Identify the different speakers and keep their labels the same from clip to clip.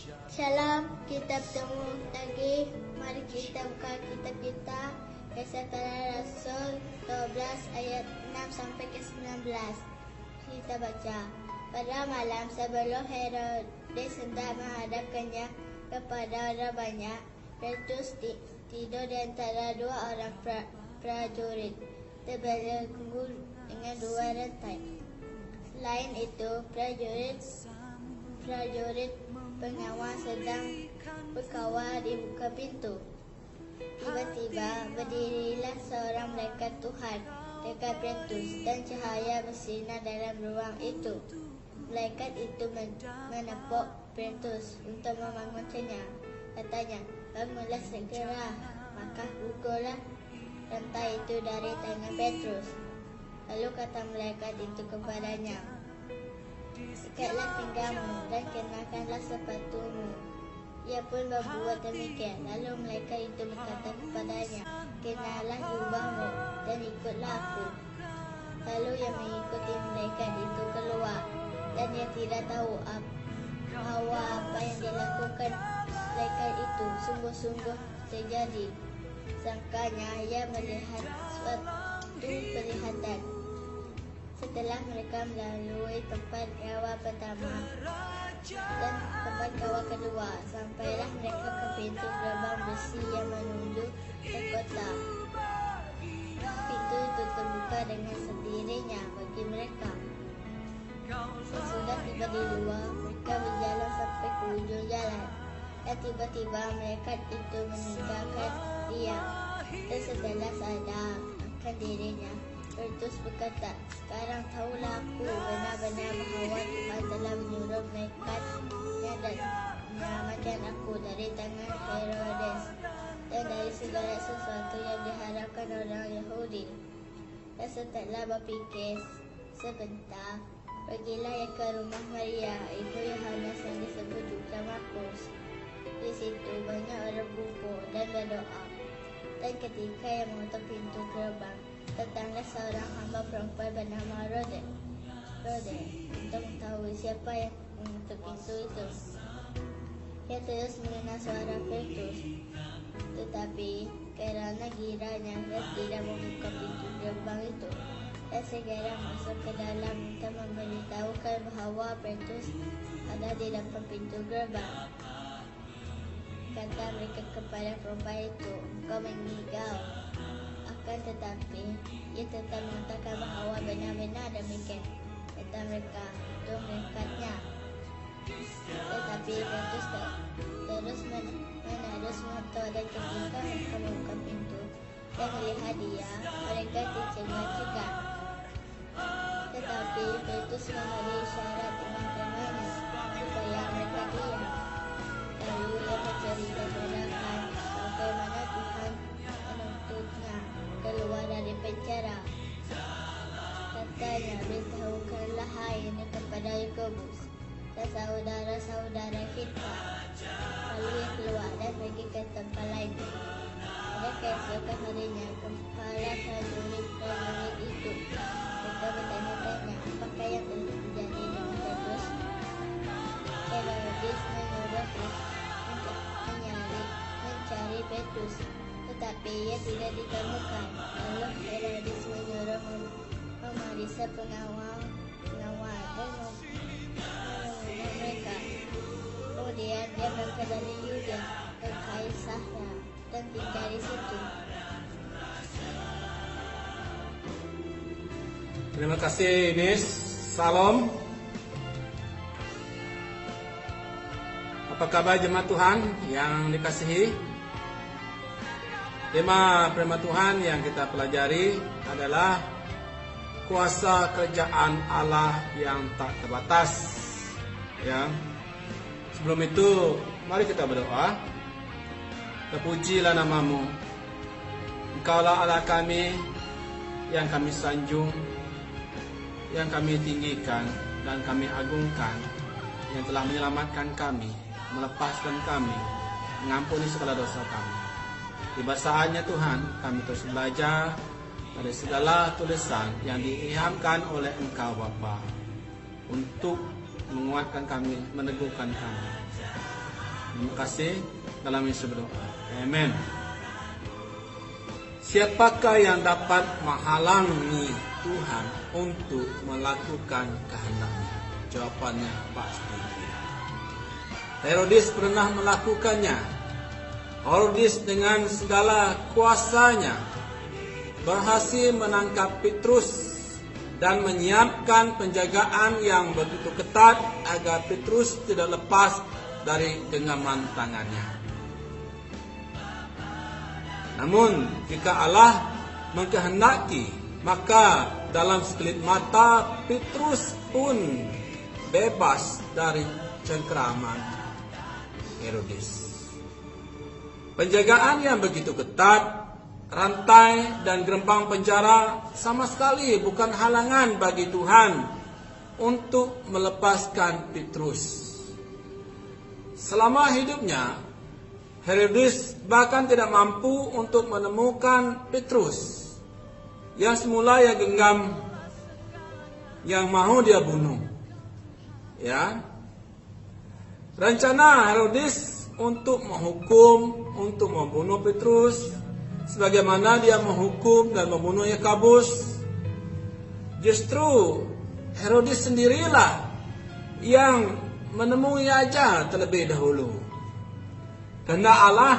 Speaker 1: Shalom, kita bertemu lagi. Mari kita buka kitab kita, Kisah Para Rasul 12 ayat 6 sampai ke 19. Kita baca. Pada malam sebelum Herodes hendak menghadapkannya kepada orang banyak, Petrus tidur di antara dua orang prajurit, terbelenggu dengan dua rantai. Selain itu, prajurit pengawal sedang berkawal di muka pintu. Tiba-tiba berdirilah seorang malaikat Tuhan dekat Petrus dan cahaya bersinar dalam ruang itu. Malaikat itu menepuk Petrus untuk membangunkannya. Katanya, bangunlah segera. Maka gugurlah rantai itu dari tangan Petrus. Lalu kata malaikat itu kepadanya, ikatlah pinggangmu dan kenakanlah sepatumu. Ia pun berbuat demikian. Lalu malaikat itu berkata kepadanya, kenalah jubahmu dan ikutlah aku. Lalu ia mengikuti malaikat itu keluar, dan ia tidak tahu bahwa apa yang dilakukan malaikat itu sungguh-sungguh terjadi. Sangkanya ia melihat suatu penglihatan. Setelah mereka melalui tempat kawal pertama dan tempat kawal kedua, sampailah mereka ke pintu gerbang besi yang menuju ke kota. Pintu itu terbuka dengan sendirinya bagi mereka. Sesudah tiba di luar, mereka berjalan sampai ke ujung jalan. Dan tiba-tiba mereka itu meninggalkan dia. Dan setelah sadar akan dirinya, Petrus berkata, sekarang tahulah aku benar-benar bahawa Tuhan telah menyuruh malaikatnya dan menyelamatkan aku dari tangan Herodes dan dari segala sesuatu yang diharapkan orang Yahudi. Dan setelah berfikir sebentar, pergilah ia ke rumah Maria, ibu Yohanes yang disebut juga Markus. Di situ banyak orang berkumpul dan berdoa. Dan ketika ia mengetuk pintu gerbang, datanglah seorang hamba perempuan bernama Rode untuk mengetahui siapa yang mengetuk pintu itu. Ia terus mengenal suara Petrus, tetapi kerana giranya ia tidak membuka pintu gerbang itu. Dan segera masuk ke dalam untuk memberitahukan bahawa Petrus ada di depan pintu gerbang. Kata mereka kepada perempuan itu, engkau mengigau. Akan tetapi, ia tetap mengatakan bahawa benar-benar demikian. Kata mereka, itu malaikatnya. Tetapi Petrus terus menerus mengatur, dan ketika mereka membuka pintu dan melihat dia, mereka tercengang-cengang. Tetapi Petrus memberi isyarat dengan tangannya supaya mereka diam. Lalu ia menceritakan bagaimana Tuhan menuntutnya keluar dari penjara. Katanya, beritahukanlah hal ini kepada Yakobus dan saudara-saudara kita. Lalu ia keluar dan pergi ke tempat lain. Pada keesokan harinya, kepala prajurit itu mereka bertanya-tanya, apakah yang telah terjadi dengan Petrus? Herodes menyuruh mencari Petrus, tetapi ia tidak ditemukan. Lalu Herodes menyuruh memeriksa pengawal dan membunuh mereka. Kemudian dia berangkat dari Yudea ke Kaisarea dan tinggal di situ.
Speaker 2: Terima kasih Nis. Salam. Apa kabar jemaat Tuhan yang dikasihi? Tema firman Tuhan yang kita pelajari adalah kuasa kerajaan Allah yang tak terbatas. Ya. Sebelum itu, mari kita berdoa. Terpujilah namamu. Engkaulah Allah kami yang kami sanjung, yang kami tinggikan dan kami agungkan, yang telah menyelamatkan kami, melepaskan kami, mengampuni segala dosa kami. Tiba saatnya Tuhan, kami terus belajar dari segala tulisan yang diilhamkan oleh Engkau Bapa untuk menguatkan kami, meneguhkan kami. Terima kasih. Dalam Yesus berdoa. Amin. Siapakah yang dapat menghalangi Tuhan untuk melakukan kehendaknya? Jawabannya pasti tidak. Herodes pernah melakukannya. Herodes dengan segala kuasanya berhasil menangkap Petrus dan menyiapkan penjagaan yang begitu ketat agar Petrus tidak lepas dari genggaman tangannya. Namun jika Allah mengkehendaki, maka dalam sekelip mata Petrus pun bebas dari cengkeraman Herodes. Penjagaan yang begitu ketat, rantai dan gerbang penjara sama sekali bukan halangan bagi Tuhan untuk melepaskan Petrus. Selama hidupnya, Herodes bahkan tidak mampu untuk menemukan Petrus yang semula ia genggam, yang mau dia bunuh. Ya, rencana Herodes untuk menghukum, untuk membunuh Petrus, sebagaimana dia menghukum dan membunuh Yakobus, justru Herodes sendirilah yang menemui aja terlebih dahulu. Kehendak Allah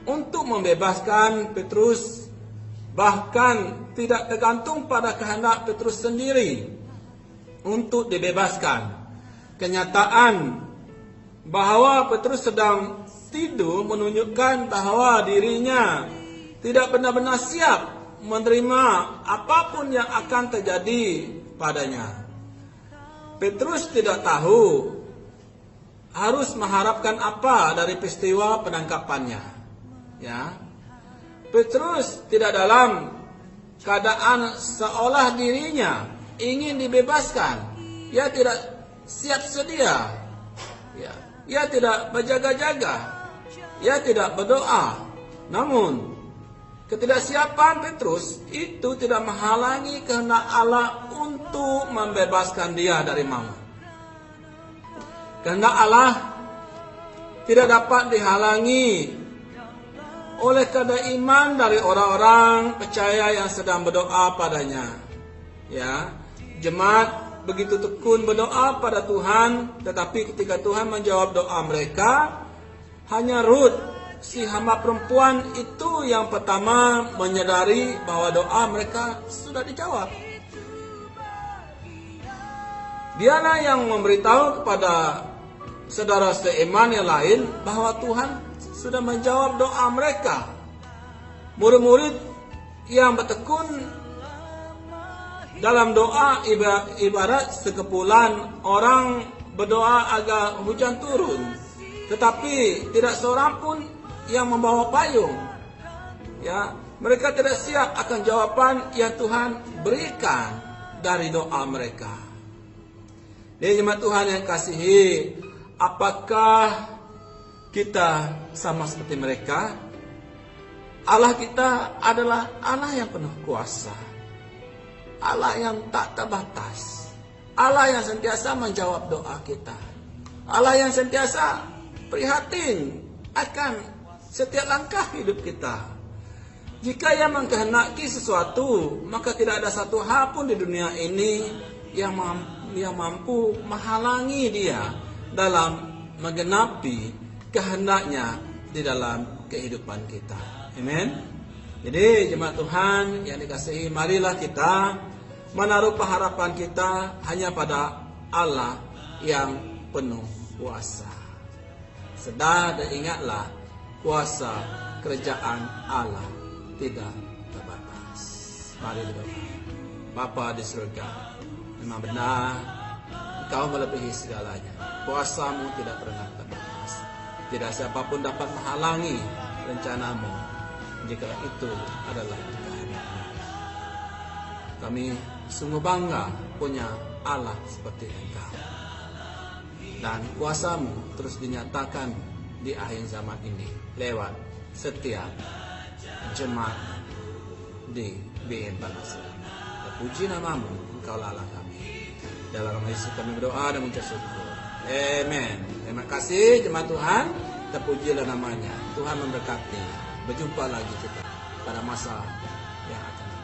Speaker 2: untuk membebaskan Petrus bahkan tidak tergantung pada kehendak Petrus sendiri untuk dibebaskan. Kenyataan bahwa Petrus sedang tidur menunjukkan bahwa dirinya tidak benar-benar siap menerima apapun yang akan terjadi padanya. Petrus tidak tahu harus mengharapkan apa dari peristiwa penangkapannya. Ya, Petrus tidak dalam keadaan seolah dirinya ingin dibebaskan. Ia tidak siap sedia. Ya, ia tidak berjaga-jaga. Ia tidak berdoa. Namun ketidaksiapan Petrus itu tidak menghalangi kehendak Allah untuk membebaskan dia dari maut. Kehendak Allah tidak dapat dihalangi oleh kadar iman dari orang-orang percaya yang sedang berdoa padanya. Ya, jemaat begitu tekun berdoa pada Tuhan, tetapi ketika Tuhan menjawab doa mereka, hanya Ruth, si hamba perempuan itu yang pertama menyadari bahwa doa mereka sudah dijawab. Dialah yang memberitahu kepada saudara seiman yang lain bahwa Tuhan sudah menjawab doa mereka. Murid-murid yang bertekun dalam doa ibarat sekumpulan orang berdoa agar hujan turun, tetapi tidak seorang pun yang membawa payung. Ya, mereka tidak siap akan jawaban yang Tuhan berikan dari doa mereka. Jadi jemaat Tuhan yang kasihi, apakah kita sama seperti mereka? Allah kita adalah Allah yang penuh kuasa, Allah yang tak terbatas, Allah yang sentiasa menjawab doa kita, Allah yang sentiasa prihatin akan setiap langkah hidup kita. Jika Ia mengkehendaki sesuatu, maka tidak ada satu hal pun di dunia ini yang mampu menghalangi Dia dalam menggenapi kehendaknya di dalam kehidupan kita. Amin. Jadi jemaat Tuhan yang dikasihi, marilah kita menaruh pengharapan kita hanya pada Allah yang penuh kuasa. Sedar dan ingatlah, kuasa kerajaan Allah tidak terbatas. Mari berdoa. Bapa di surga, memang benar Engkau melebihi segalanya. Kuasamu tidak pernah terbatas. Tidak siapapun dapat menghalangi rencanamu jika itu adalah kehendakmu. Kami sungguh bangga punya Allah seperti Engkau. Dan kuasamu terus dinyatakan di akhir zaman ini lewat setiap jemaat di BN Banasa. Puji namamu, Engkau Allah kami. Dalam nama Yesus kami berdoa dan mengucap syukur. Amen. Terima kasih jemaat Tuhan. Terpujilah namanya. Tuhan memberkati. Berjumpa lagi kita pada masa yang akan datang.